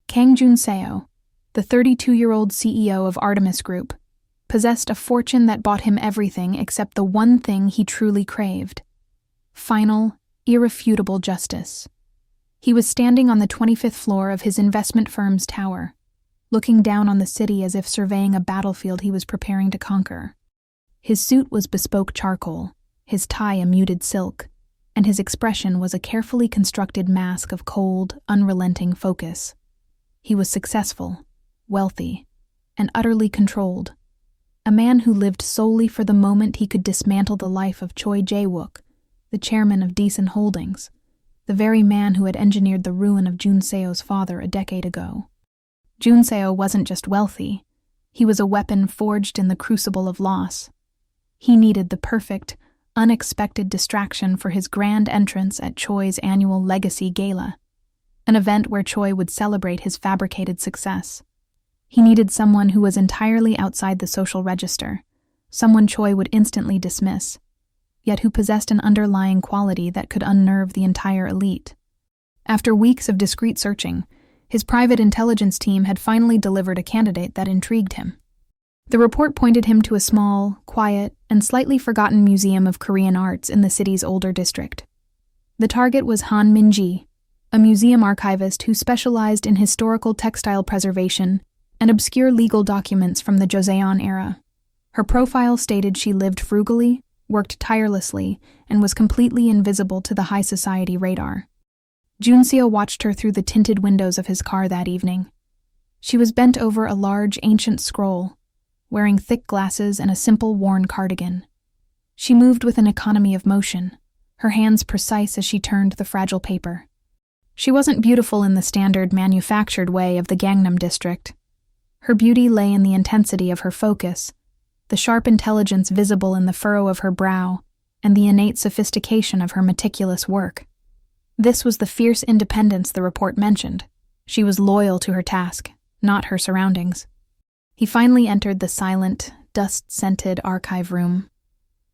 Kang Junseo, the 32-year-old CEO of Artemis Group, possessed a fortune that bought him everything except the one thing he truly craved: final, irrefutable justice. He was standing on the 25th floor of his investment firm's tower, looking down on the city as if surveying a battlefield he was preparing to conquer. His suit was bespoke charcoal, his tie a muted silk, and his expression was a carefully constructed mask of cold, unrelenting focus. He was successful, wealthy, and utterly controlled. A man who lived solely for the moment he could dismantle the life of Choi Jae-wook, the chairman of Decent Holdings, the very man who had engineered the ruin of Junseo's father a decade ago. Junseo wasn't just wealthy, he was a weapon forged in the crucible of loss. He needed the perfect, unexpected distraction for his grand entrance at Choi's annual Legacy Gala, an event where Choi would celebrate his fabricated success. He needed someone who was entirely outside the social register, someone Choi would instantly dismiss, yet who possessed an underlying quality that could unnerve the entire elite. After weeks of discreet searching, his private intelligence team had finally delivered a candidate that intrigued him. The report pointed him to a small, quiet, and slightly forgotten museum of Korean arts in the city's older district. The target was Han Min-ji, a museum archivist who specialized in historical textile preservation and obscure legal documents from the Joseon era. Her profile stated she lived frugally, worked tirelessly, and was completely invisible to the high society radar. Junseo watched her through the tinted windows of his car that evening. She was bent over a large, ancient scroll, wearing thick glasses and a simple, worn cardigan. She moved with an economy of motion, her hands precise as she turned the fragile paper. She wasn't beautiful in the standard manufactured way of the Gangnam district. Her beauty lay in the intensity of her focus, the sharp intelligence visible in the furrow of her brow, and the innate sophistication of her meticulous work. This was the fierce independence the report mentioned. She was loyal to her task, not her surroundings. He finally entered the silent, dust-scented archive room.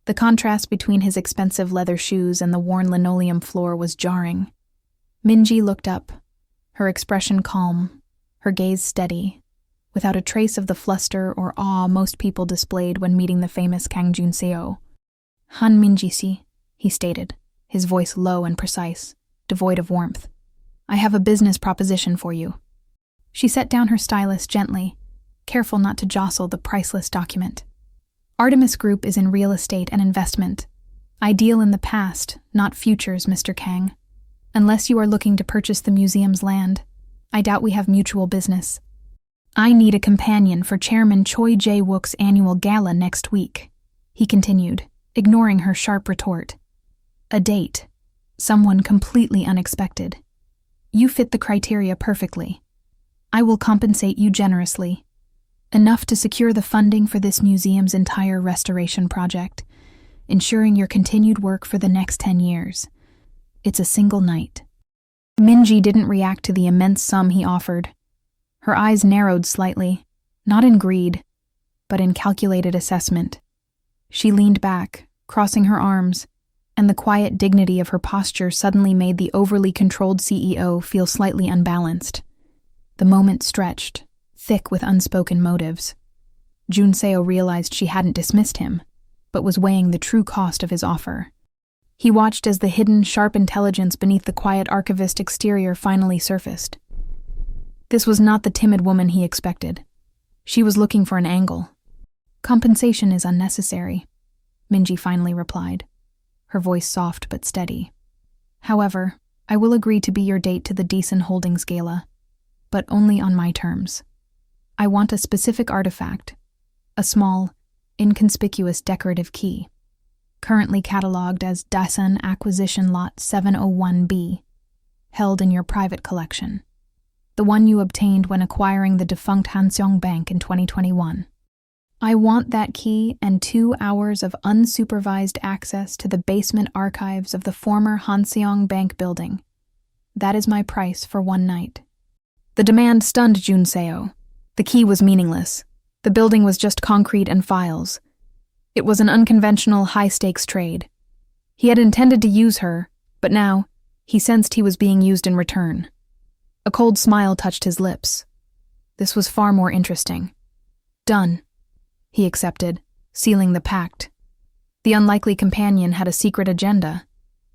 The contrast between his expensive leather shoes and the worn linoleum floor was jarring. Min-ji looked up, her expression calm, her gaze steady, without a trace of the fluster or awe most people displayed when meeting the famous Kang Junseo. "Han Min-ji-si," he stated, his voice low and precise, devoid of warmth. "I have a business proposition for you." She set down her stylus gently, careful not to jostle the priceless document. "Artemis Group is in real estate and investment. Ideal in the past, not futures, Mr. Kang. Unless you are looking to purchase the museum's land, I doubt we have mutual business. I need a companion for Chairman Choi Jae-wook's annual gala next week," he continued, ignoring her sharp retort. "A date. Someone completely unexpected. You fit the criteria perfectly. I will compensate you generously. Enough to secure the funding for this museum's entire restoration project, ensuring your continued work for the next 10 years. It's a single night." Min-ji didn't react to the immense sum he offered. Her eyes narrowed slightly, not in greed, but in calculated assessment. She leaned back, crossing her arms, and the quiet dignity of her posture suddenly made the overly controlled CEO feel slightly unbalanced. The moment stretched, thick with unspoken motives. Junseo realized she hadn't dismissed him, but was weighing the true cost of his offer. He watched as the hidden, sharp intelligence beneath the quiet archivist exterior finally surfaced. This was not the timid woman he expected. She was looking for an angle. "Compensation is unnecessary," Min-ji finally replied, her voice soft but steady. "However, I will agree to be your date to the Decent Holdings Gala, but only on my terms. I want a specific artifact, a small, inconspicuous decorative key, currently catalogued as Dasan Acquisition Lot 701B, held in your private collection. The one you obtained when acquiring the defunct Hanseong Bank in 2021. I want that key and 2 hours of unsupervised access to the basement archives of the former Hanseong Bank building. That is my price for one night." The demand stunned Junseo. The key was meaningless. The building was just concrete and files. It was an unconventional, high-stakes trade. He had intended to use her, but now, he sensed he was being used in return. A cold smile touched his lips. This was far more interesting. Done, he accepted, sealing the pact. The unlikely companion had a secret agenda,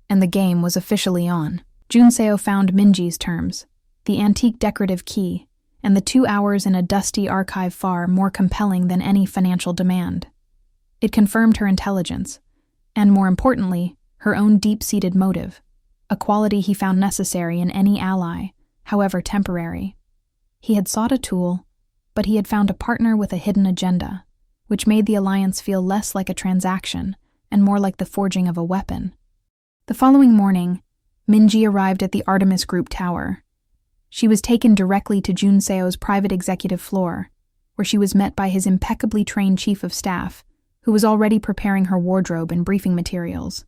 and the game was officially on. Junseo found Minji's terms, the antique decorative key, and the 2 hours in a dusty archive far more compelling than any financial demand. It confirmed her intelligence, and more importantly, her own deep-seated motive, a quality he found necessary in any ally, however temporary. He had sought a tool, but he had found a partner with a hidden agenda, which made the alliance feel less like a transaction and more like the forging of a weapon. The following morning, Minji arrived at the Artemis Group tower. She was taken directly to Junseo's private executive floor, where she was met by his impeccably trained chief of staff, who was already preparing her wardrobe and briefing materials.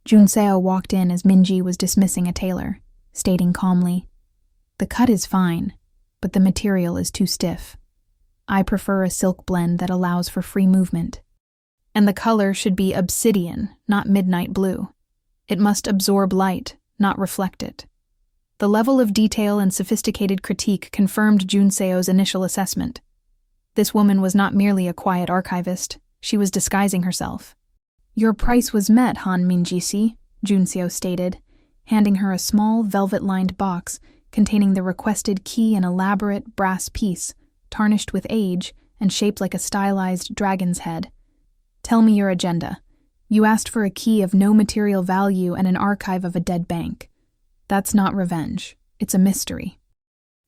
Junseo walked in as Minji was dismissing a tailor, stating calmly, "The cut is fine, but the material is too stiff. I prefer a silk blend that allows for free movement. And the color should be obsidian, not midnight blue. It must absorb light, not reflect it." The level of detail and sophisticated critique confirmed Junseo's initial assessment. This woman was not merely a quiet archivist, she was disguising herself. "Your price was met, Han Minji-si," Junseo stated, handing her a small, velvet-lined box containing the requested key, an elaborate brass piece, tarnished with age and shaped like a stylized dragon's head. "Tell me your agenda. You asked for a key of no material value and an archive of a dead bank. That's not revenge. It's a mystery."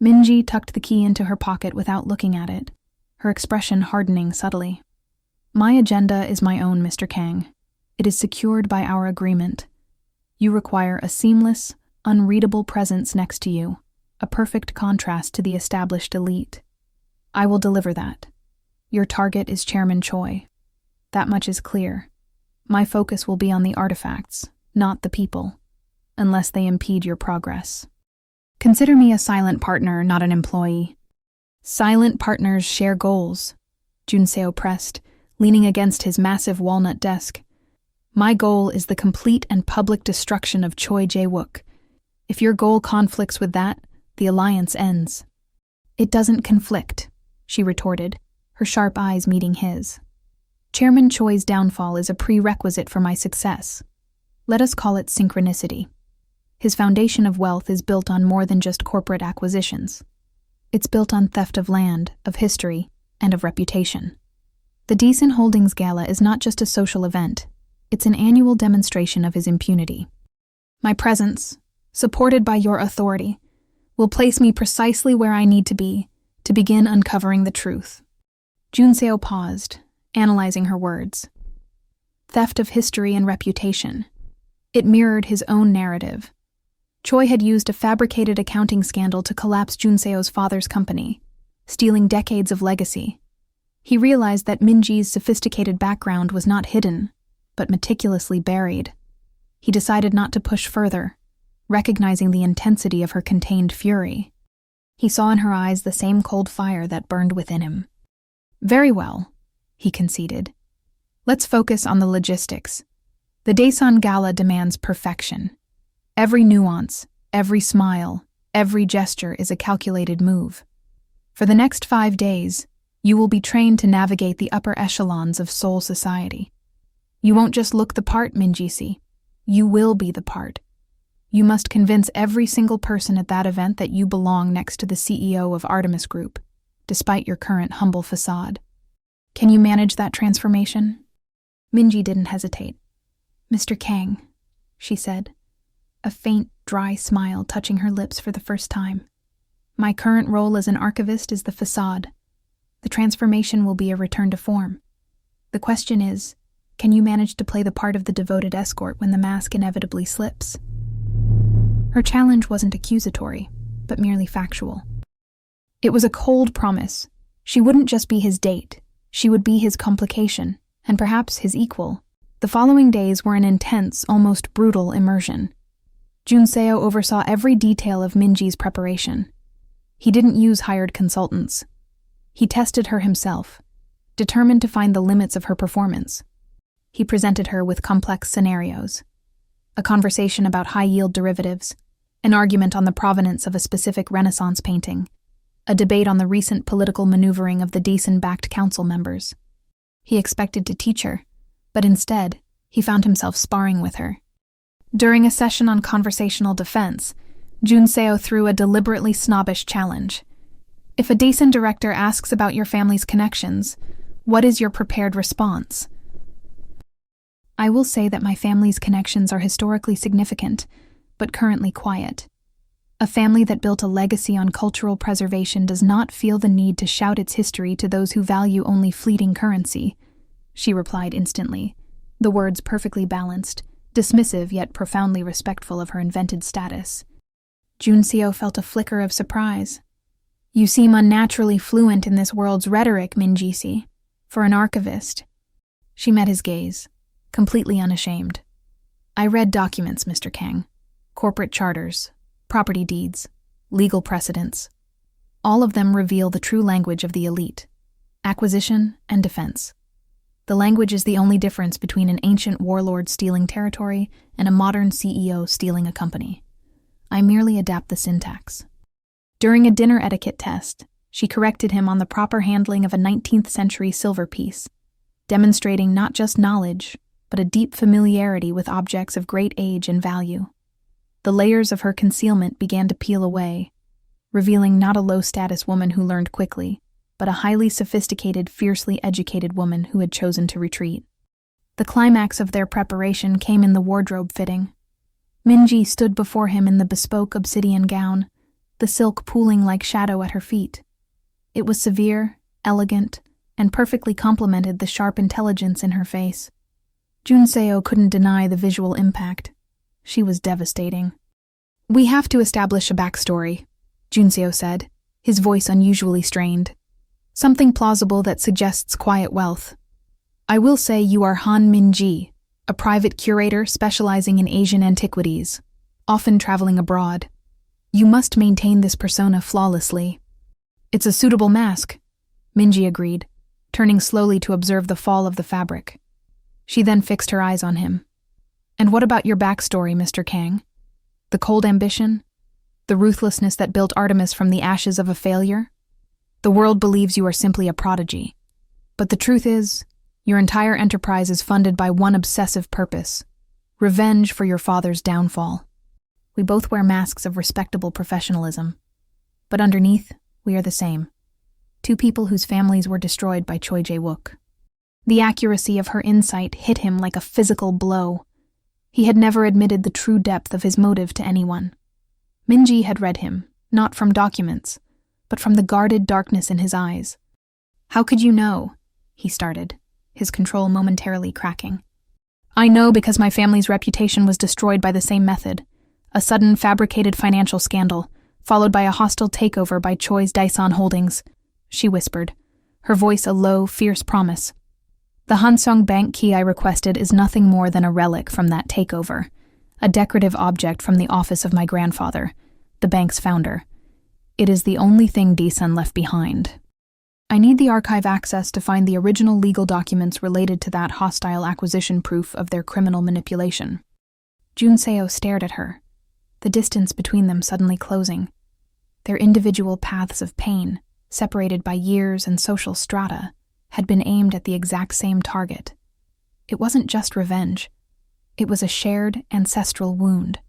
Minji tucked the key into her pocket without looking at it, her expression hardening subtly. "My agenda is my own, Mr. Kang. It is secured by our agreement. You require a seamless, unreadable presence next to you, a perfect contrast to the established elite. I will deliver that. Your target is Chairman Choi. That much is clear. My focus will be on the artifacts, not the people, unless they impede your progress. Consider me a silent partner, not an employee." "Silent partners share goals," Junseo pressed, leaning against his massive walnut desk. "My goal is the complete and public destruction of Choi Jae-wook. If your goal conflicts with that, the alliance ends." "It doesn't conflict," she retorted, her sharp eyes meeting his. "Chairman Choi's downfall is a prerequisite for my success. Let us call it synchronicity. His foundation of wealth is built on more than just corporate acquisitions. It's built on theft of land, of history, and of reputation. The Decent Holdings Gala is not just a social event. It's an annual demonstration of his impunity. My presence, supported by your authority, will place me precisely where I need to be to begin uncovering the truth." Junseo paused, analyzing her words. Theft of history and reputation. It mirrored his own narrative. Choi had used a fabricated accounting scandal to collapse Junseo's father's company, stealing decades of legacy. He realized that Minji's sophisticated background was not hidden, but meticulously buried. He decided not to push further, recognizing the intensity of her contained fury. He saw in her eyes the same cold fire that burned within him. "Very well," he conceded. "Let's focus on the logistics. The Daesan Gala demands perfection. Every nuance, every smile, every gesture is a calculated move. For the next 5 days, you will be trained to navigate the upper echelons of Seoul society. You won't just look the part, Minji-si. You will be the part. You must convince every single person at that event that you belong next to the CEO of Artemis Group, despite your current humble facade. Can you manage that transformation?" Minji didn't hesitate. "Mr. Kang," she said, a faint, dry smile touching her lips for the first time. "My current role as an archivist is the facade. The transformation will be a return to form. The question is, can you manage to play the part of the devoted escort when the mask inevitably slips?" Her challenge wasn't accusatory, but merely factual. It was a cold promise. She wouldn't just be his date. She would be his complication, and perhaps his equal. The following days were an intense, almost brutal immersion. Junseo oversaw every detail of Minji's preparation. He didn't use hired consultants. He tested her himself, determined to find the limits of her performance. He presented her with complex scenarios. A conversation about high-yield derivatives, an argument on the provenance of a specific Renaissance painting, a debate on the recent political maneuvering of the Daesan-backed council members. He expected to teach her, but instead, he found himself sparring with her. During a session on conversational defense, Junseo threw a deliberately snobbish challenge. If a Daesan director asks about your family's connections, what is your prepared response? I will say that my family's connections are historically significant, but currently quiet. A family that built a legacy on cultural preservation does not feel the need to shout its history to those who value only fleeting currency, she replied instantly, the words perfectly balanced, dismissive yet profoundly respectful of her invented status. Junseo felt a flicker of surprise. You seem unnaturally fluent in this world's rhetoric, Minjisi, for an archivist. She met his gaze, completely unashamed. I read documents, Mr. Kang. Corporate charters, property deeds, legal precedents. All of them reveal the true language of the elite: acquisition and defense. The language is the only difference between an ancient warlord stealing territory and a modern CEO stealing a company. I merely adapt the syntax. During a dinner etiquette test, she corrected him on the proper handling of a 19th century silver piece, demonstrating not just knowledge, but a deep familiarity with objects of great age and value. The layers of her concealment began to peel away, revealing not a low-status woman who learned quickly, but a highly sophisticated, fiercely educated woman who had chosen to retreat. The climax of their preparation came in the wardrobe fitting. Minji stood before him in the bespoke obsidian gown, the silk pooling like shadow at her feet. It was severe, elegant, and perfectly complemented the sharp intelligence in her face. Junseo couldn't deny the visual impact. She was devastating. We have to establish a backstory, Junseo said, his voice unusually strained. Something plausible that suggests quiet wealth. I will say you are Han Minji, a private curator specializing in Asian antiquities, often traveling abroad. You must maintain this persona flawlessly. It's a suitable mask, Minji agreed, turning slowly to observe the fall of the fabric. She then fixed her eyes on him. And what about your backstory, Mr. Kang? The cold ambition? The ruthlessness that built Artemis from the ashes of a failure? The world believes you are simply a prodigy. But the truth is, your entire enterprise is funded by one obsessive purpose: revenge for your father's downfall. We both wear masks of respectable professionalism. But underneath, we are the same. Two people whose families were destroyed by Choi Jae-wook. The accuracy of her insight hit him like a physical blow. He had never admitted the true depth of his motive to anyone. Minji had read him, not from documents, but from the guarded darkness in his eyes. How could you know? He started, his control momentarily cracking. I know because my family's reputation was destroyed by the same method. A sudden fabricated financial scandal, followed by a hostile takeover by Choi's Daesan Holdings, she whispered, her voice a low, fierce promise. The Hansung bank key I requested is nothing more than a relic from that takeover, a decorative object from the office of my grandfather, the bank's founder. It is the only thing Daesan left behind. I need the archive access to find the original legal documents related to that hostile acquisition proof of their criminal manipulation. Junseo stared at her, the distance between them suddenly closing. Their individual paths of pain, separated by years and social strata, had been aimed at the exact same target. It wasn't just revenge. It was a shared ancestral wound.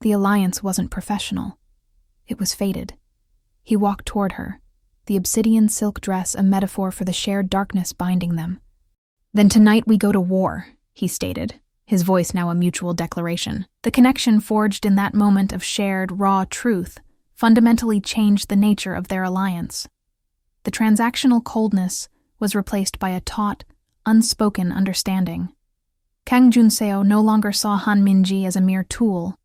The alliance wasn't professional. It was fated. He walked toward her, the obsidian silk dress a metaphor for the shared darkness binding them. Then tonight we go to war, he stated, his voice now a mutual declaration. The connection forged in that moment of shared, raw truth fundamentally changed the nature of their alliance. The transactional coldness was replaced by a taut, unspoken understanding. Kang Junseo no longer saw Han Minji as a mere tool,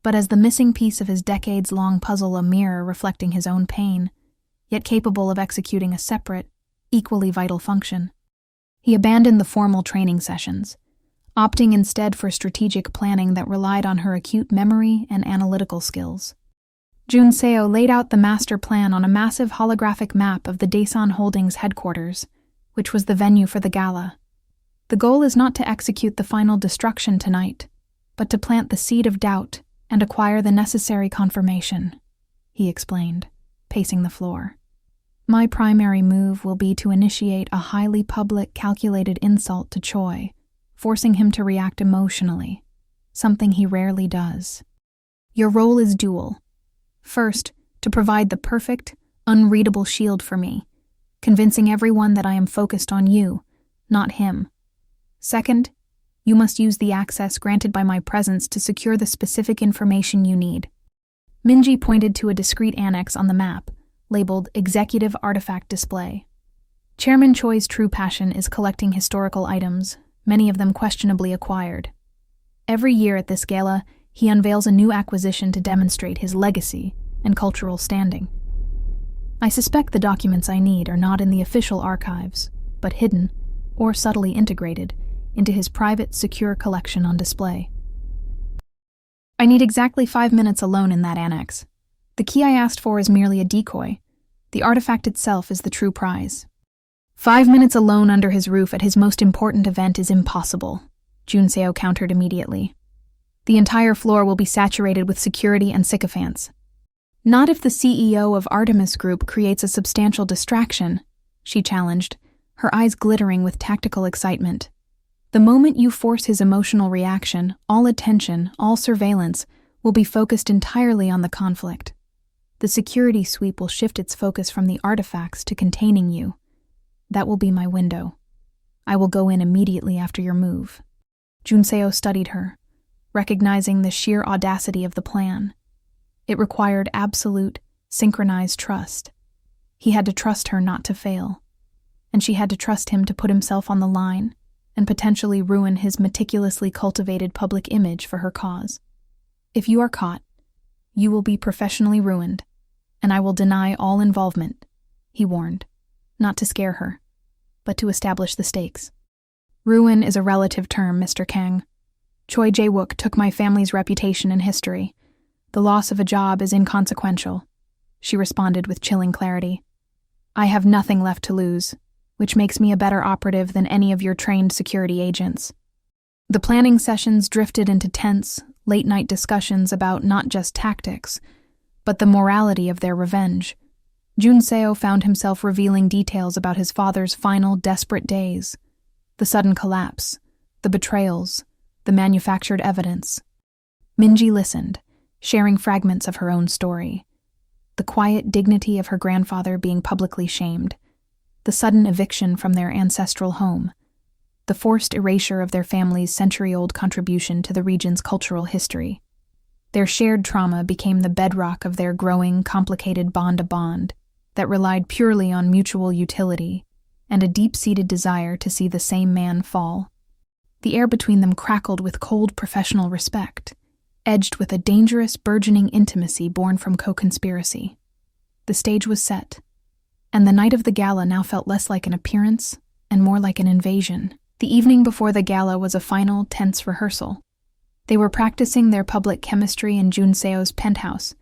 but as the missing piece of his decades-long puzzle, a mirror reflecting his own pain, yet capable of executing a separate, equally vital function. He abandoned the formal training sessions, opting instead for strategic planning that relied on her acute memory and analytical skills. Junseo laid out the master plan on a massive holographic map of the Daesan Holdings headquarters, which was the venue for the gala. The goal is not to execute the final destruction tonight, but to plant the seed of doubt and acquire the necessary confirmation, he explained, pacing the floor. My primary move will be to initiate a highly public, calculated insult to Choi, forcing him to react emotionally, something he rarely does. Your role is dual. First, to provide the perfect, unreadable shield for me, convincing everyone that I am focused on you, not him. Second, you must use the access granted by my presence to secure the specific information you need. Minji pointed to a discrete annex on the map, labeled Executive Artifact Display. Chairman Choi's true passion is collecting historical items, many of them questionably acquired. Every year at this gala, he unveils a new acquisition to demonstrate his legacy and cultural standing. I suspect the documents I need are not in the official archives, but hidden, or subtly integrated, into his private, secure collection on display. I need exactly 5 minutes alone in that annex. The key I asked for is merely a decoy. The artifact itself is the true prize. 5 minutes alone under his roof at his most important event is impossible, Junseo countered immediately. The entire floor will be saturated with security and sycophants. Not if the CEO of Artemis Group creates a substantial distraction, she challenged, her eyes glittering with tactical excitement. The moment you force his emotional reaction, all attention, all surveillance, will be focused entirely on the conflict. The security sweep will shift its focus from the artifacts to containing you. That will be my window. I will go in immediately after your move. Junseo studied her, recognizing the sheer audacity of the plan. It required absolute, synchronized trust. He had to trust her not to fail, and she had to trust him to put himself on the line and potentially ruin his meticulously cultivated public image for her cause. If you are caught, you will be professionally ruined, and I will deny all involvement, he warned, not to scare her, but to establish the stakes. Ruin is a relative term, Mr. Kang. Choi Jae-wook took my family's reputation and history. The loss of a job is inconsequential, she responded with chilling clarity. I have nothing left to lose, which makes me a better operative than any of your trained security agents. The planning sessions drifted into tense, late-night discussions about not just tactics, but the morality of their revenge. Junseo found himself revealing details about his father's final desperate days, the sudden collapse, the betrayals, the manufactured evidence. Minji listened, sharing fragments of her own story. The quiet dignity of her grandfather being publicly shamed, the sudden eviction from their ancestral home, the forced erasure of their family's century-old contribution to the region's cultural history. Their shared trauma became the bedrock of their growing, complicated bond-to-bond that relied purely on mutual utility and a deep-seated desire to see the same man fall. The air between them crackled with cold professional respect, edged with a dangerous, burgeoning intimacy born from co-conspiracy. The stage was set, and the night of the gala now felt less like an appearance and more like an invasion. The evening before the gala was a final, tense rehearsal. They were practicing their public chemistry in Junseo's penthouse,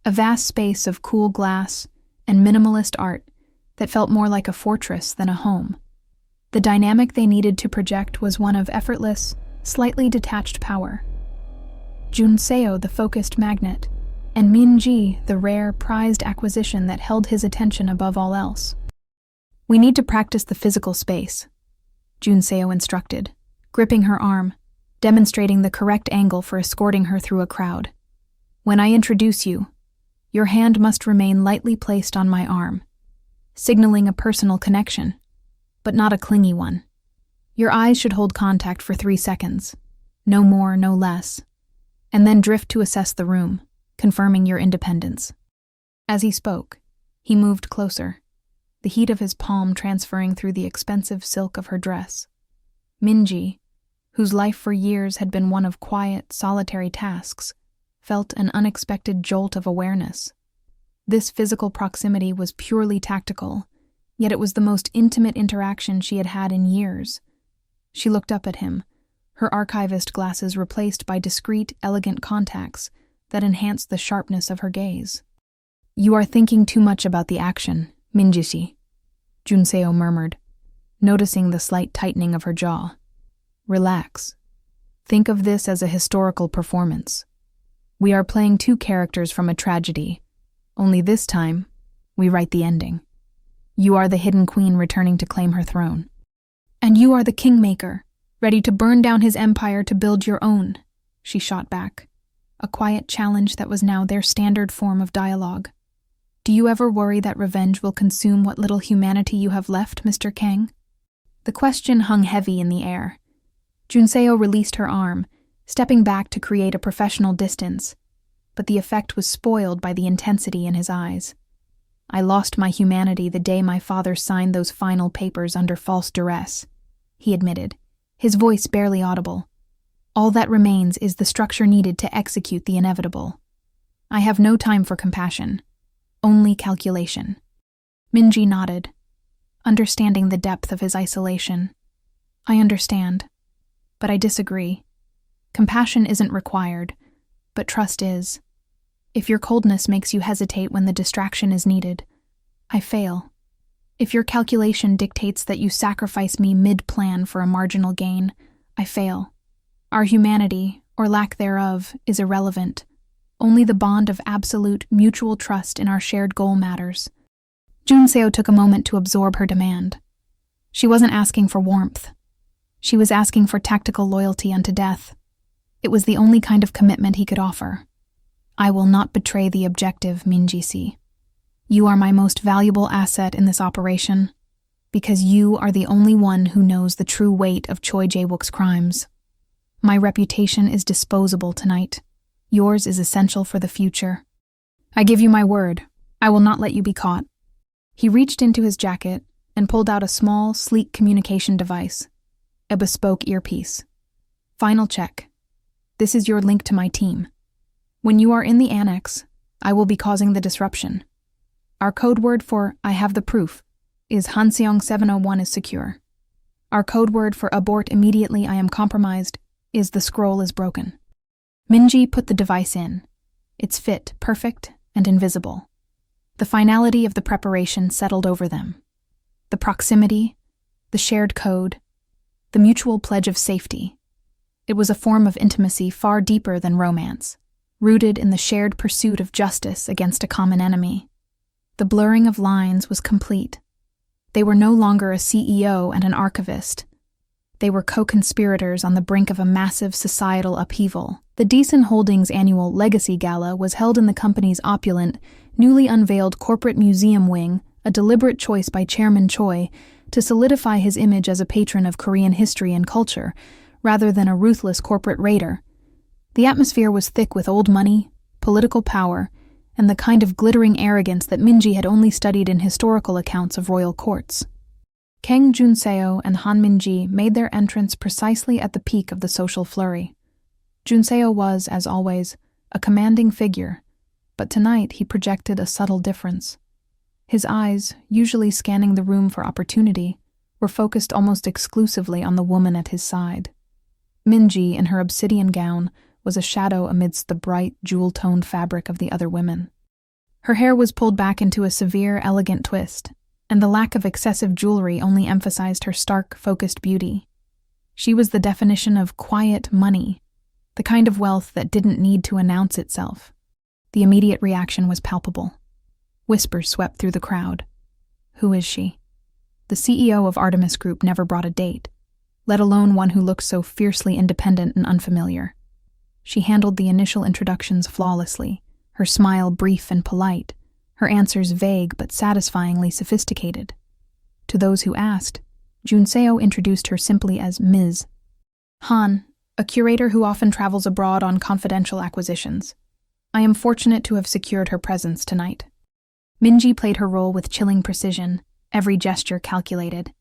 a vast space of cool glass and minimalist art that felt more like a fortress than a home. The dynamic they needed to project was one of effortless, slightly detached power. Junseo, the focused magnet, and Minji, the rare, prized acquisition that held his attention above all else. We need to practice the physical space, Junseo instructed, gripping her arm, demonstrating the correct angle for escorting her through a crowd. When I introduce you, your hand must remain lightly placed on my arm, signaling a personal connection, but not a clingy one. Your eyes should hold contact for 3 seconds, no more, no less, and then drift to assess the room, confirming your independence. As he spoke, he moved closer, the heat of his palm transferring through the expensive silk of her dress. Minji, whose life for years had been one of quiet, solitary tasks, felt an unexpected jolt of awareness. This physical proximity was purely tactical, yet it was the most intimate interaction she had had in years. She looked up at him, her archivist glasses replaced by discreet, elegant contacts that enhanced the sharpness of her gaze. You are thinking too much about the action, Minji, Junseo murmured, noticing the slight tightening of her jaw. Relax. Think of this as a historical performance. We are playing two characters from a tragedy, only this time, we write the ending. You are the hidden queen returning to claim her throne. And you are the kingmaker, ready to burn down his empire to build your own, she shot back, a quiet challenge that was now their standard form of dialogue. Do you ever worry that revenge will consume what little humanity you have left, Mr. Kang? The question hung heavy in the air. Junseo released her arm, stepping back to create a professional distance, but the effect was spoiled by the intensity in his eyes. I lost my humanity the day my father signed those final papers under false duress, he admitted, his voice barely audible. All that remains is the structure needed to execute the inevitable. I have no time for compassion, only calculation. Minji nodded, understanding the depth of his isolation. I understand, but I disagree. Compassion isn't required, but trust is. If your coldness makes you hesitate when the distraction is needed, I fail. If your calculation dictates that you sacrifice me mid-plan for a marginal gain, I fail. Our humanity, or lack thereof, is irrelevant. Only the bond of absolute, mutual trust in our shared goal matters. Junseo took a moment to absorb her demand. She wasn't asking for warmth. She was asking for tactical loyalty unto death. It was the only kind of commitment he could offer. I will not betray the objective, Minji-si. You are my most valuable asset in this operation, because you are the only one who knows the true weight of Choi Jae-wook's crimes. My reputation is disposable tonight. Yours is essential for the future. I give you my word, I will not let you be caught. He reached into his jacket and pulled out a small, sleek communication device, a bespoke earpiece. Final check. This is your link to my team. When you are in the annex, I will be causing the disruption. Our code word for I have the proof is Hanseong 701 is secure. Our code word for abort immediately I am compromised is the scroll is broken. Minji put the device in. Its fit perfect and invisible. The finality of the preparation settled over them. The proximity, the shared code, the mutual pledge of safety. It was a form of intimacy far deeper than romance, rooted in the shared pursuit of justice against a common enemy. The blurring of lines was complete. They were no longer a CEO and an archivist. They were co-conspirators on the brink of a massive societal upheaval. The Decent Holdings annual Legacy Gala was held in the company's opulent, newly unveiled corporate museum wing, a deliberate choice by Chairman Choi to solidify his image as a patron of Korean history and culture, rather than a ruthless corporate raider. The atmosphere was thick with old money, political power, and the kind of glittering arrogance that Minji had only studied in historical accounts of royal courts. Kang Junseo and Han Minji made their entrance precisely at the peak of the social flurry. Junseo was, as always, a commanding figure, but tonight he projected a subtle difference. His eyes, usually scanning the room for opportunity, were focused almost exclusively on the woman at his side. Minji, in her obsidian gown, was a shadow amidst the bright, jewel-toned fabric of the other women. Her hair was pulled back into a severe, elegant twist, and the lack of excessive jewelry only emphasized her stark, focused beauty. She was the definition of quiet money, the kind of wealth that didn't need to announce itself. The immediate reaction was palpable. Whispers swept through the crowd. Who is she? The CEO of Artemis Group never brought a date, let alone one who looked so fiercely independent and unfamiliar. She handled the initial introductions flawlessly, her smile brief and polite, her answers vague but satisfyingly sophisticated. To those who asked, Junseo introduced her simply as Ms. Han, a curator who often travels abroad on confidential acquisitions. I am fortunate to have secured her presence tonight. Minji played her role with chilling precision, every gesture calculated.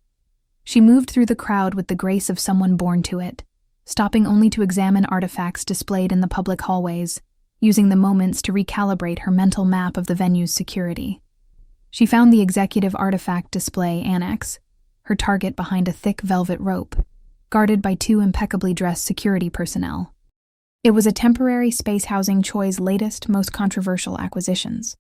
She moved through the crowd with the grace of someone born to it, stopping only to examine artifacts displayed in the public hallways, using the moments to recalibrate her mental map of the venue's security. She found the executive artifact display annex, her target behind a thick velvet rope, guarded by two impeccably dressed security personnel. It was a temporary space housing Choi's latest, most controversial acquisitions.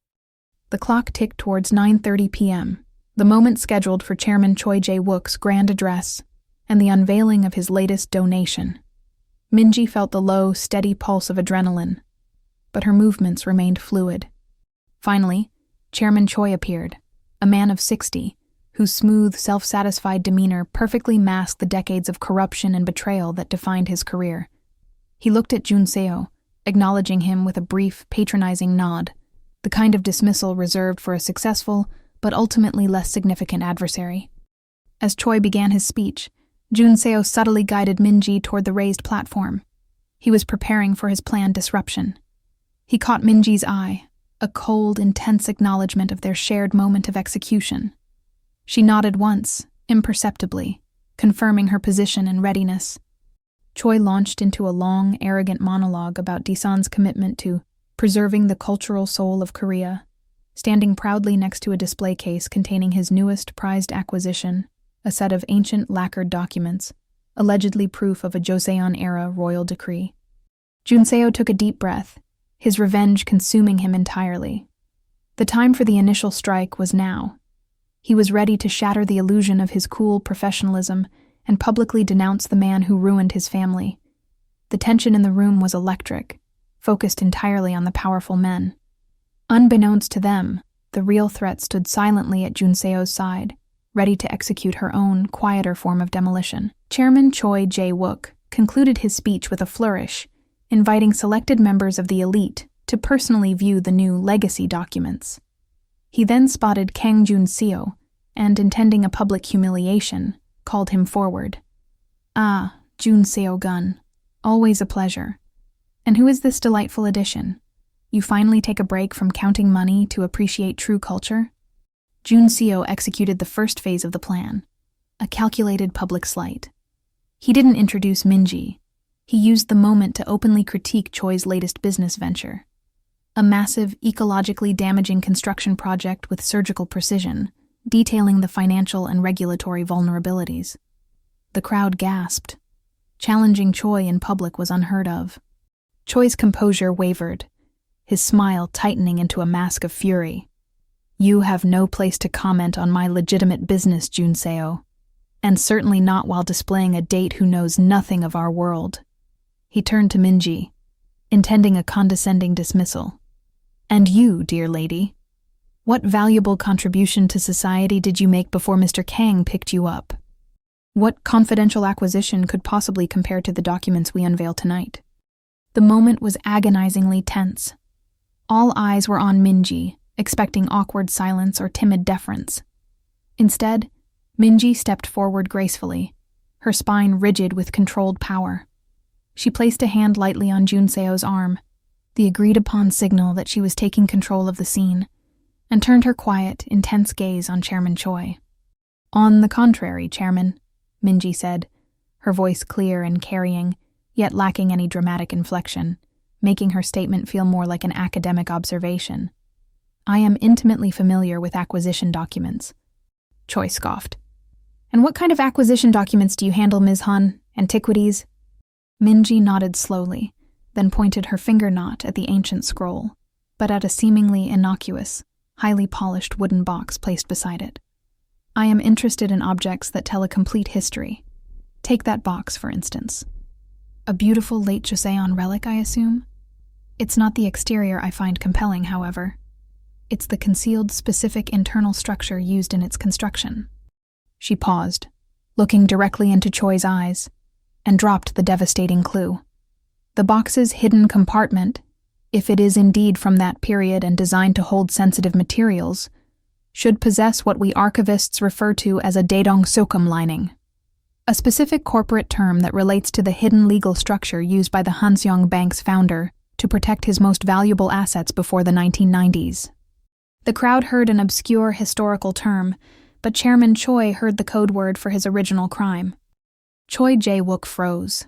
The clock ticked towards 9:30 p.m., the moment scheduled for Chairman Choi Jae-wook's grand address and the unveiling of his latest donation. Minji felt the low, steady pulse of adrenaline. but her movements remained fluid. Finally, Chairman Choi appeared, a man of 60, whose smooth, self-satisfied demeanor perfectly masked the decades of corruption and betrayal that defined his career. He looked at Junseo, acknowledging him with a brief, patronizing nod, the kind of dismissal reserved for a successful, but ultimately less significant adversary. As Choi began his speech, Junseo subtly guided Minji toward the raised platform. He was preparing for his planned disruption. He caught Minji's eye, a cold, intense acknowledgement of their shared moment of execution. She nodded once, imperceptibly, confirming her position and readiness. Choi launched into a long, arrogant monologue about Daesan's commitment to preserving the cultural soul of Korea, standing proudly next to a display case containing his newest prized acquisition, a set of ancient lacquered documents, allegedly proof of a Joseon-era royal decree. Junseo took a deep breath, his revenge consuming him entirely. The time for the initial strike was now. He was ready to shatter the illusion of his cool professionalism and publicly denounce the man who ruined his family. The tension in the room was electric, focused entirely on the powerful men. Unbeknownst to them, the real threat stood silently at Junseo's side, ready to execute her own, quieter form of demolition. Chairman Choi Jae-wook concluded his speech with a flourish, inviting selected members of the elite to personally view the new legacy documents. He then spotted Kang Junseo, and, intending a public humiliation, called him forward. "Ah, Junseo-gun, always a pleasure. And who is this delightful addition? You finally take a break from counting money to appreciate true culture?" Junseo executed the first phase of the plan, a calculated public slight. He didn't introduce Minji. He used the moment to openly critique Choi's latest business venture, a massive, ecologically damaging construction project with surgical precision, detailing the financial and regulatory vulnerabilities. The crowd gasped. Challenging Choi in public was unheard of. Choi's composure wavered, his smile tightening into a mask of fury. "You have no place to comment on my legitimate business, Junseo, and certainly not while displaying a date who knows nothing of our world." He turned to Minji, intending a condescending dismissal. "And you, dear lady, what valuable contribution to society did you make before Mr. Kang picked you up? What confidential acquisition could possibly compare to the documents we unveil tonight?" The moment was agonizingly tense. All eyes were on Minji, expecting awkward silence or timid deference. Instead, Minji stepped forward gracefully, her spine rigid with controlled power. She placed a hand lightly on Junseo's arm, the agreed-upon signal that she was taking control of the scene, and turned her quiet, intense gaze on Chairman Choi. "On the contrary, Chairman," Minji said, her voice clear and carrying, yet lacking any dramatic inflection, making her statement feel more like an academic observation. "I am intimately familiar with acquisition documents." Choi scoffed. "And what kind of acquisition documents do you handle, Ms. Han? Antiquities?" Minji nodded slowly, then pointed her finger not at the ancient scroll, but at a seemingly innocuous, highly polished wooden box placed beside it. "I am interested in objects that tell a complete history. Take that box, for instance. A beautiful late Joseon relic, I assume? It's not the exterior I find compelling, however. It's the concealed, specific internal structure used in its construction." She paused, looking directly into Choi's eyes, and dropped the devastating clue. The box's hidden compartment, if it is indeed from that period and designed to hold sensitive materials, should possess what we archivists refer to as a daedong sokum lining, a specific corporate term that relates to the hidden legal structure used by the Hanseong Bank's founder to protect his most valuable assets before the 1990s. The crowd heard an obscure historical term, but Chairman Choi heard the code word for his original crime. Choi Jae-wook froze.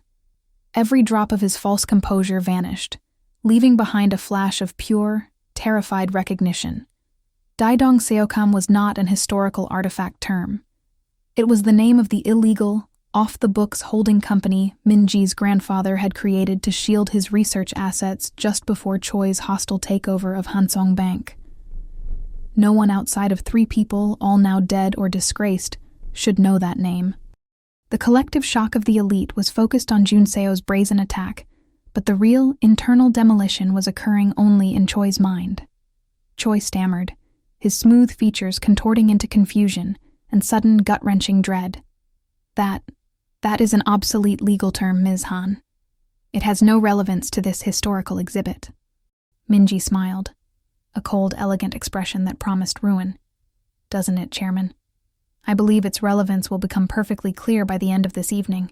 Every drop of his false composure vanished, leaving behind a flash of pure, terrified recognition. Daedong Seokam was not an historical artifact term. It was the name of the illegal, off-the-books holding company Minji's grandfather had created to shield his research assets just before Choi's hostile takeover of Hanseong Bank. No one outside of 3 people, all now dead or disgraced, should know that name. The collective shock of the elite was focused on Junseo's brazen attack, But the real internal demolition was occurring only in Choi's mind. Choi stammered, his smooth features contorting into confusion and sudden gut-wrenching dread. That is an obsolete legal term, Ms. Han. It has no relevance to this historical exhibit. Minji smiled, a cold, elegant expression that promised ruin. Doesn't it, Chairman? I believe its relevance will become perfectly clear by the end of this evening.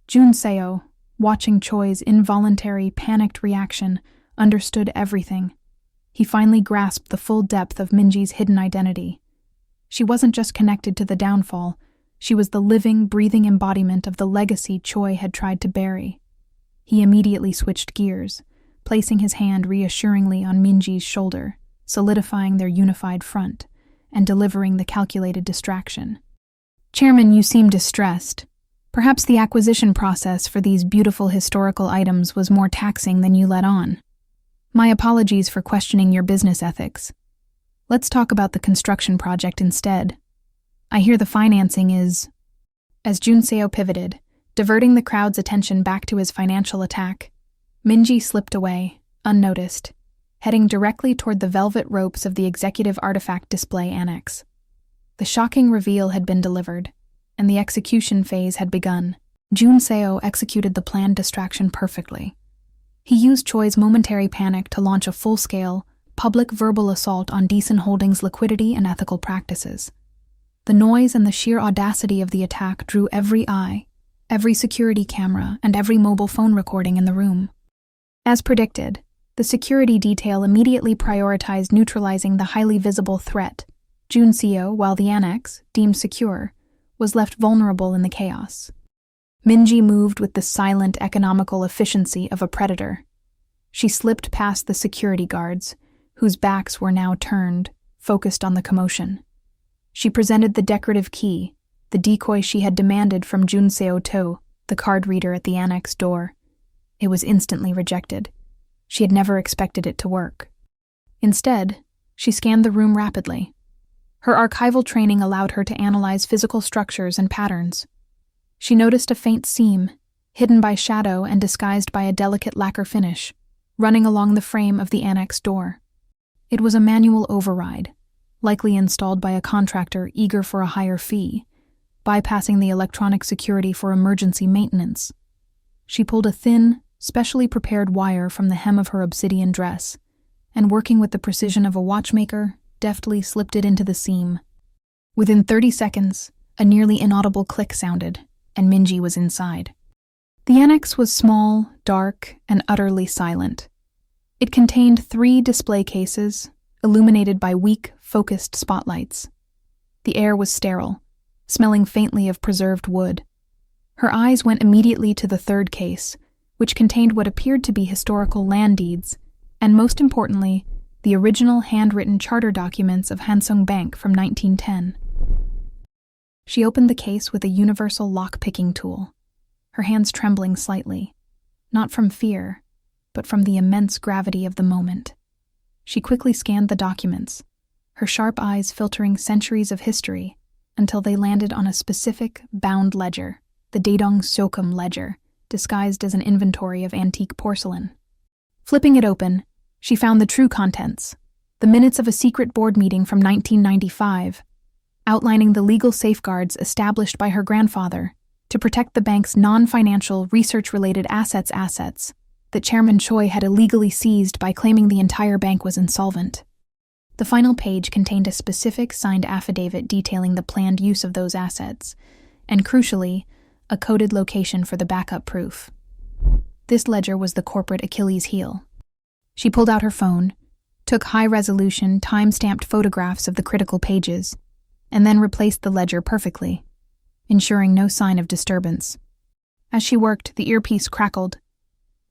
Jun Seo, watching Choi's involuntary, panicked reaction, understood everything. He finally grasped the full depth of Minji's hidden identity. She wasn't just connected to the downfall, she was the living, breathing embodiment of the legacy Choi had tried to bury. He immediately switched gears, placing his hand reassuringly on Minji's shoulder, solidifying their unified front, and delivering the calculated distraction. Chairman, you seem distressed. Perhaps the acquisition process for these beautiful historical items was more taxing than you let on. My apologies for questioning your business ethics. Let's talk about the construction project instead. I hear the financing is... As Jun Seo pivoted, diverting the crowd's attention back to his financial attack, Minji slipped away, unnoticed, heading directly toward the velvet ropes of the Executive Artifact Display Annex. The shocking reveal had been delivered, and the execution phase had begun. Jun Seo executed the planned distraction perfectly. He used Choi's momentary panic to launch a full-scale, public verbal assault on Decent Holdings' liquidity and ethical practices. The noise and the sheer audacity of the attack drew every eye, every security camera, and every mobile phone recording in the room. As predicted, the security detail immediately prioritized neutralizing the highly visible threat. Jun Seo, while the annex, deemed secure, was left vulnerable in the chaos. Minji moved with the silent, economical efficiency of a predator. She slipped past the security guards, whose backs were now turned, focused on the commotion. She presented the decorative key, the decoy she had demanded from Jun Seo To, the card reader at the annex door. It was instantly rejected. She had never expected it to work. Instead, she scanned the room rapidly. Her archival training allowed her to analyze physical structures and patterns. She noticed a faint seam, hidden by shadow and disguised by a delicate lacquer finish, running along the frame of the annex door. It was a manual override, likely installed by a contractor eager for a higher fee, bypassing the electronic security for emergency maintenance. She pulled a thin, specially prepared wire from the hem of her obsidian dress, and working with the precision of a watchmaker, deftly slipped it into the seam. Within 30 seconds, a nearly inaudible click sounded, and Minji was inside. The annex was small, dark, and utterly silent. It contained 3 display cases, illuminated by weak, focused spotlights. The air was sterile, smelling faintly of preserved wood. Her eyes went immediately to the 3rd case, which contained what appeared to be historical land deeds, and most importantly, the original handwritten charter documents of Hansung Bank from 1910. She opened the case with a universal lock-picking tool, her hands trembling slightly, not from fear, but from the immense gravity of the moment. She quickly scanned the documents, her sharp eyes filtering centuries of history until they landed on a specific, bound ledger, the Daedong Sokum ledger, disguised as an inventory of antique porcelain. Flipping it open, she found the true contents, the minutes of a secret board meeting from 1995, outlining the legal safeguards established by her grandfather to protect the bank's non-financial, research-related assets that Chairman Choi had illegally seized by claiming the entire bank was insolvent. The final page contained a specific signed affidavit detailing the planned use of those assets, and crucially, a coded location for the backup proof. This ledger was the corporate Achilles heel. She pulled out her phone, took high-resolution, time-stamped photographs of the critical pages, and then replaced the ledger perfectly, ensuring no sign of disturbance. As she worked, the earpiece crackled.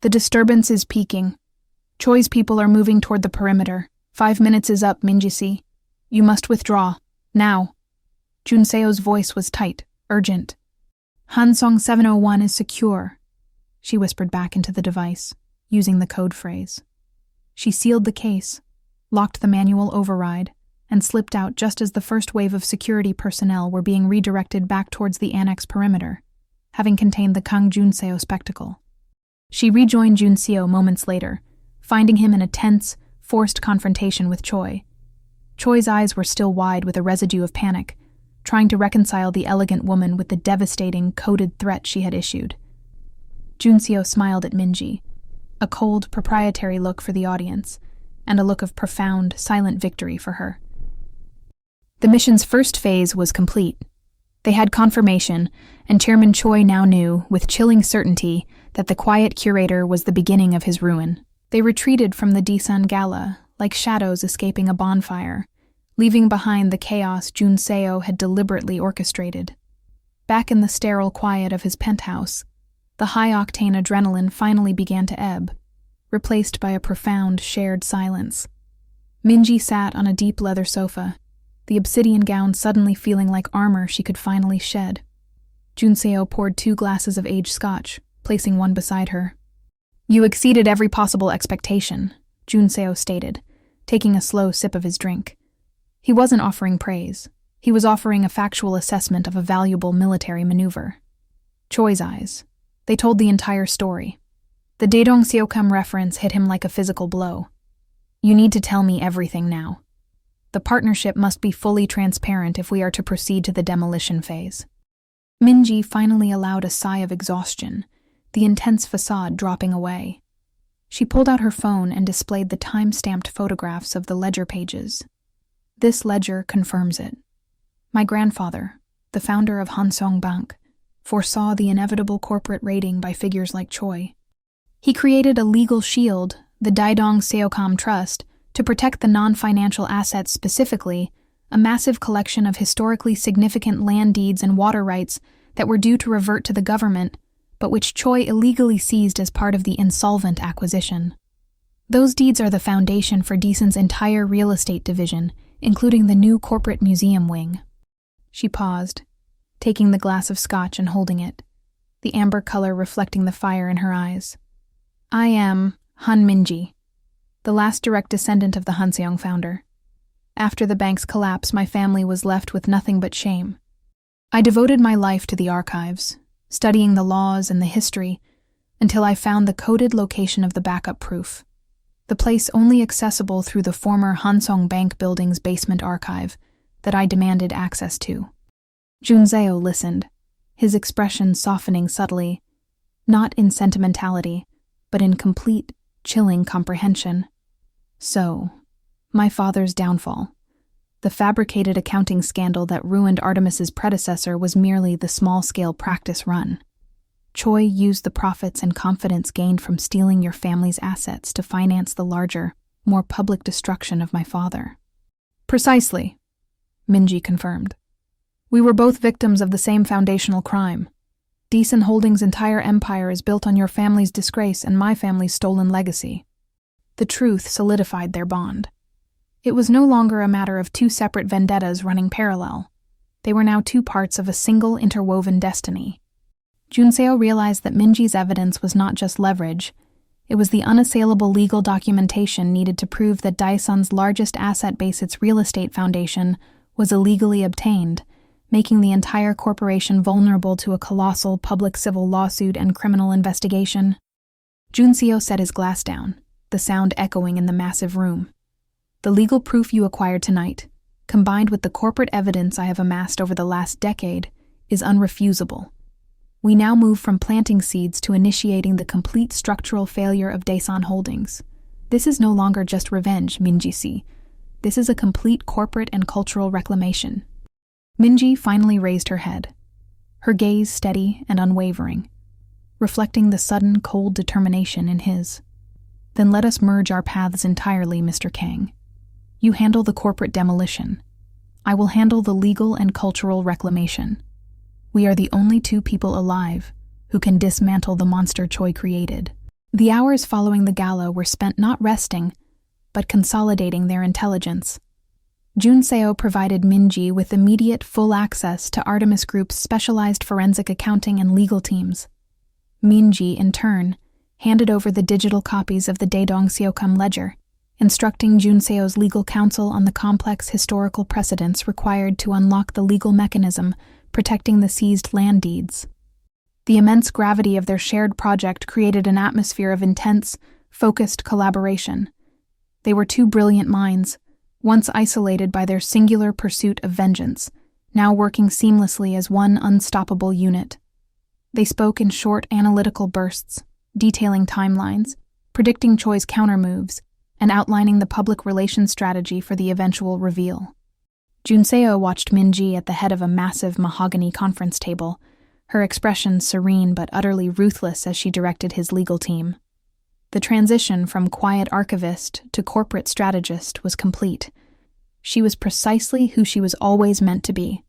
"The disturbance is peaking. Choi's people are moving toward the perimeter. 5 minutes is up, Minji-si. You must withdraw. Now." Jun Seo's voice was tight, urgent. "Hansong 701 is secure," she whispered back into the device, using the code phrase. She sealed the case, locked the manual override, and slipped out just as the first wave of security personnel were being redirected back towards the annex perimeter, having contained the Kang Jun Seo spectacle. She rejoined Junseo moments later, finding him in a tense, forced confrontation with Choi. Choi's eyes were still wide with a residue of panic, trying to reconcile the elegant woman with the devastating, coded threat she had issued. Junseo smiled at Minji, a cold, proprietary look for the audience, and a look of profound, silent victory for her. The mission's first phase was complete. They had confirmation, and Chairman Choi now knew, with chilling certainty, that the quiet curator was the beginning of his ruin. They retreated from the Daesun Gala, like shadows escaping a bonfire, leaving behind the chaos Junseo had deliberately orchestrated. Back in the sterile quiet of his penthouse, the high-octane adrenaline finally began to ebb, replaced by a profound, shared silence. Minji sat on a deep leather sofa, the obsidian gown suddenly feeling like armor she could finally shed. Junseo poured 2 glasses of aged scotch, placing one beside her. "You exceeded every possible expectation," Junseo stated, taking a slow sip of his drink. He wasn't offering praise. He was offering a factual assessment of a valuable military maneuver. Choi's eyes. They told the entire story. The Daedong Seokam reference hit him like a physical blow. "You need to tell me everything now. The partnership must be fully transparent if we are to proceed to the demolition phase." Minji finally allowed a sigh of exhaustion, the intense facade dropping away. She pulled out her phone and displayed the time-stamped photographs of the ledger pages. "This ledger confirms it. My grandfather, the founder of Hansong Bank, foresaw the inevitable corporate raiding by figures like Choi. He created a legal shield, the Daedong Seokam Trust, to protect the non-financial assets, specifically a massive collection of historically significant land deeds and water rights that were due to revert to the government, but which Choi illegally seized as part of the insolvent acquisition. Those deeds are the foundation for Daesung's entire real estate division, including the new corporate museum wing." She paused, taking the glass of scotch and holding it, the amber color reflecting the fire in her eyes. "I am Han Minji, the last direct descendant of the Hanseong founder. After the bank's collapse, my family was left with nothing but shame. I devoted my life to the archives, studying the laws and the history, until I found the coded location of the backup proof, the place only accessible through the former Hansong Bank building's basement archive that I demanded access to." Junseo listened, his expression softening subtly, not in sentimentality, but in complete, chilling comprehension. "So, my father's downfall. The fabricated accounting scandal that ruined Artemis's predecessor was merely the small-scale practice run. Choi used the profits and confidence gained from stealing your family's assets to finance the larger, more public destruction of my father." "Precisely," Minji confirmed. "We were both victims of the same foundational crime. Daesun Holdings' entire empire is built on your family's disgrace and my family's stolen legacy." The truth solidified their bond. It was no longer a matter of 2 separate vendettas running parallel. They were now 2 parts of a single interwoven destiny. Junseo realized that Minji's evidence was not just leverage. It was the unassailable legal documentation needed to prove that Daesun's largest asset base, its real estate foundation, was illegally obtained, making the entire corporation vulnerable to a colossal public civil lawsuit and criminal investigation. Junseo set his glass down, the sound echoing in the massive room. "The legal proof you acquired tonight, combined with the corporate evidence I have amassed over the last decade, is unrefusable. We now move from planting seeds to initiating the complete structural failure of Daesun Holdings. This is no longer just revenge, Minji-si. This is a complete corporate and cultural reclamation." Minji finally raised her head, her gaze steady and unwavering, reflecting the sudden, cold determination in his. "Then let us merge our paths entirely, Mr. Kang. You handle the corporate demolition. I will handle the legal and cultural reclamation. We are the only 2 people alive who can dismantle the monster Choi created." The hours following the gala were spent not resting, but consolidating their intelligence. Junseo provided Minji with immediate full access to Artemis Group's specialized forensic accounting and legal teams. Minji, in turn, handed over the digital copies of the Daedong Seokam ledger, instructing Junseo's legal counsel on the complex historical precedents required to unlock the legal mechanism protecting the seized land deeds. The immense gravity of their shared project created an atmosphere of intense, focused collaboration. They were two brilliant minds, once isolated by their singular pursuit of vengeance, now working seamlessly as one unstoppable unit. They spoke in short analytical bursts, detailing timelines, predicting Choi's countermoves, and outlining the public relations strategy for the eventual reveal. Junseo watched Minji at the head of a massive mahogany conference table, her expression serene but utterly ruthless as she directed his legal team. The transition from quiet archivist to corporate strategist was complete. She was precisely who she was always meant to be,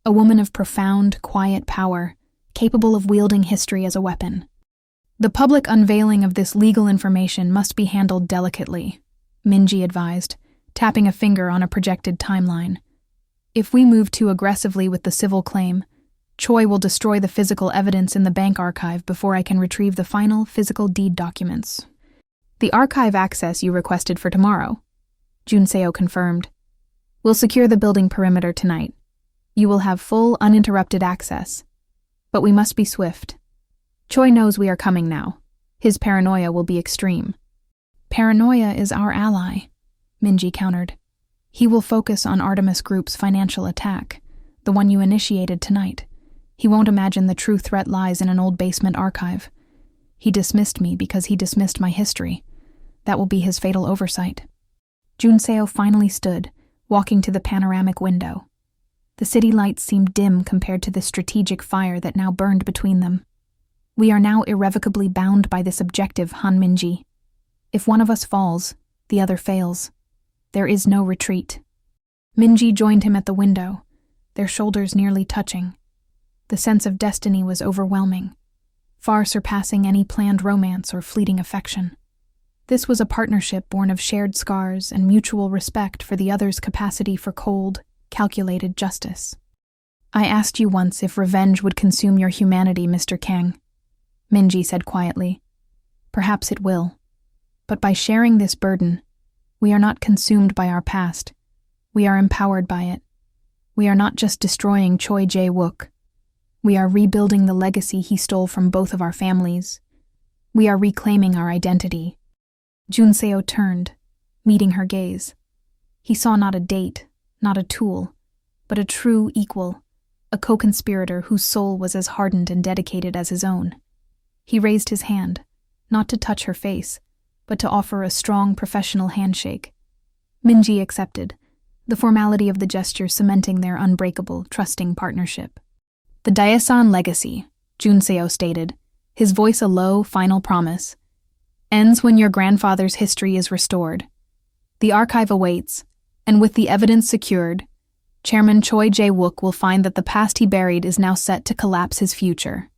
a woman of profound, quiet power, capable of wielding history as a weapon. The public unveiling of this legal information must be handled delicately, Minji advised, tapping a finger on a projected timeline. If we move too aggressively with the civil claim, Choi will destroy the physical evidence in the bank archive before I can retrieve the final physical deed documents. The archive access you requested for tomorrow, Junseo confirmed. We'll secure the building perimeter tonight. You will have full, uninterrupted access. But we must be swift. Choi knows we are coming now. His paranoia will be extreme. Paranoia is our ally, Minji countered. He will focus on Artemis Group's financial attack, the one you initiated tonight. He won't imagine the true threat lies in an old basement archive. He dismissed me because he dismissed my history. That will be his fatal oversight. Junseo finally stood, walking to the panoramic window. The city lights seemed dim compared to the strategic fire that now burned between them. We are now irrevocably bound by this objective, Han Minji. If one of us falls, the other fails. There is no retreat. Minji joined him at the window, their shoulders nearly touching. The sense of destiny was overwhelming, far surpassing any planned romance or fleeting affection. This was a partnership born of shared scars and mutual respect for the other's capacity for cold, calculated justice. I asked you once if revenge would consume your humanity, Mr. Kang, Minji said quietly. Perhaps it will. But by sharing this burden, we are not consumed by our past. We are empowered by it. We are not just destroying Choi Jae-wook. We are rebuilding the legacy he stole from both of our families. We are reclaiming our identity. Junseo turned, meeting her gaze. He saw not a date, not a tool, but a true equal, a co-conspirator whose soul was as hardened and dedicated as his own. He raised his hand, not to touch her face, but to offer a strong professional handshake. Minji accepted, the formality of the gesture cementing their unbreakable, trusting partnership. The Daesan legacy, Junseo stated, his voice a low, final promise, ends when your grandfather's history is restored. The archive awaits, and with the evidence secured, Chairman Choi Jae-wook will find that the past he buried is now set to collapse his future.